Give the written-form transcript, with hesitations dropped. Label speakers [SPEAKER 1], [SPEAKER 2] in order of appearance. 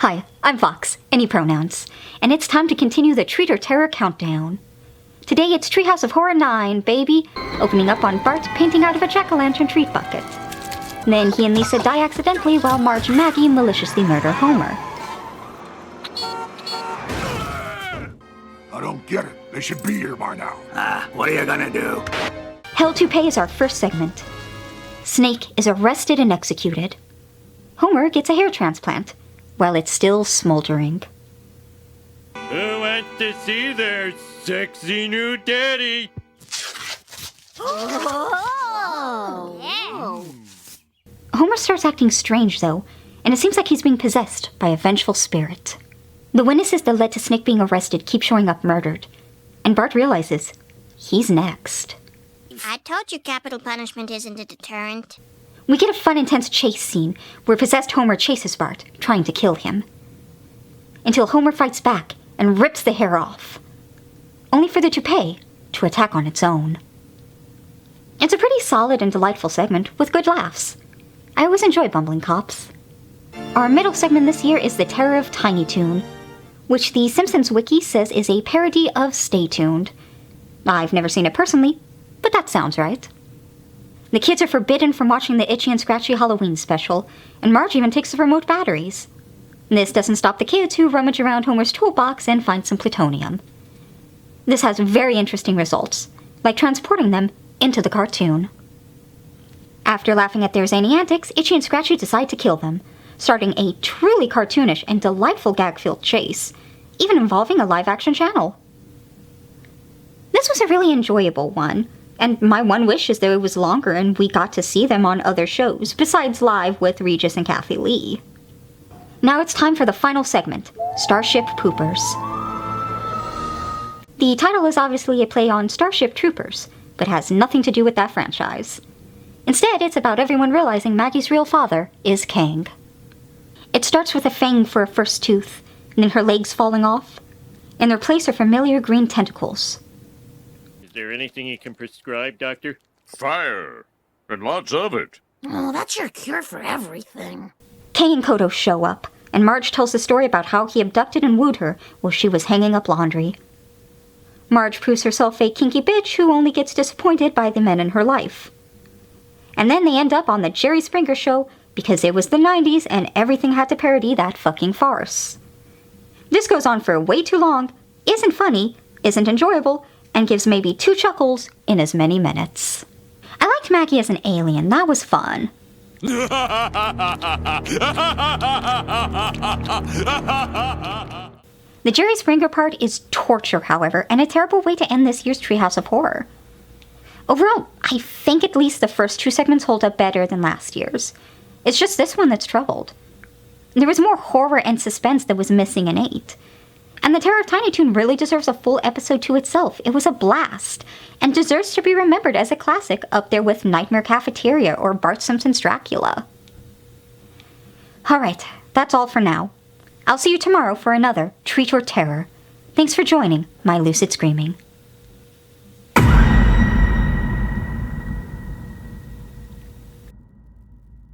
[SPEAKER 1] Hi, I'm Fox, any pronouns, and it's time to continue the Treat or Terror countdown. Today it's Treehouse of Horror 9, baby, opening up on Bart painting out of a jack-o'-lantern treat bucket. Then he and Lisa die accidentally while Marge and Maggie maliciously murder Homer.
[SPEAKER 2] I don't get it. They should be here by now.
[SPEAKER 3] What are you gonna do?
[SPEAKER 1] Hell to Pay is our first segment. Snake is arrested and executed. Homer gets a hair transplant, while it's still smoldering.
[SPEAKER 4] Who wants to see their sexy new daddy?
[SPEAKER 1] Homer starts acting strange, though, and it seems like he's being possessed by a vengeful spirit. The witnesses that led to Snake being arrested keep showing up murdered, and Bart realizes he's next.
[SPEAKER 5] I told you capital punishment isn't a deterrent.
[SPEAKER 1] We get a fun, intense chase scene where possessed Homer chases Bart, trying to kill him. Until Homer fights back and rips the hair off, only for the toupee to attack on its own. It's a pretty solid and delightful segment with good laughs. I always enjoy bumbling cops. Our middle segment this year is The Terror of Tiny Toon, which the Simpsons wiki says is a parody of Stay Tuned. I've never seen it personally, but that sounds right. The kids are forbidden from watching the Itchy and Scratchy Halloween special, and Marge even takes the remote batteries. This doesn't stop the kids who rummage around Homer's toolbox and find some plutonium. This has very interesting results, like transporting them into the cartoon. After laughing at their zany antics, Itchy and Scratchy decide to kill them, starting a truly cartoonish and delightful gag-filled chase, even involving a live-action channel. This was a really enjoyable one, and my one wish is that it was longer and we got to see them on other shows, besides live with Regis and Kathy Lee. Now it's time for the final segment, Starship Poopers. The title is obviously a play on Starship Troopers, but has nothing to do with that franchise. Instead, it's about everyone realizing Maggie's real father is Kang. It starts with a fang for a first tooth, and then her legs falling off. In their place are familiar green tentacles.
[SPEAKER 4] Is there anything you can prescribe, Doctor?
[SPEAKER 2] Fire. And lots of it.
[SPEAKER 5] Oh, that's your cure for everything.
[SPEAKER 1] Kang and Kodo show up, and Marge tells the story about how he abducted and wooed her while she was hanging up laundry. Marge proves herself a kinky bitch who only gets disappointed by the men in her life. And then they end up on the Jerry Springer show because it was the 90s and everything had to parody that fucking farce. This goes on for way too long, isn't funny, isn't enjoyable, and gives maybe 2 chuckles in as many minutes. I liked Maggie as an alien, that was fun. The Jerry Springer part is torture, however, and a terrible way to end this year's Treehouse of Horror. Overall, I think at least the first 2 segments hold up better than last year's. It's just this one that's troubled. There was more horror and suspense that was missing in 8. And The Terror of Tiny Toon really deserves a full episode to itself. It was a blast, and deserves to be remembered as a classic up there with Nightmare Cafeteria or Bart Simpson's Dracula. Alright, that's all for now. I'll see you tomorrow for another Treat or Terror. Thanks for joining my lucid screaming.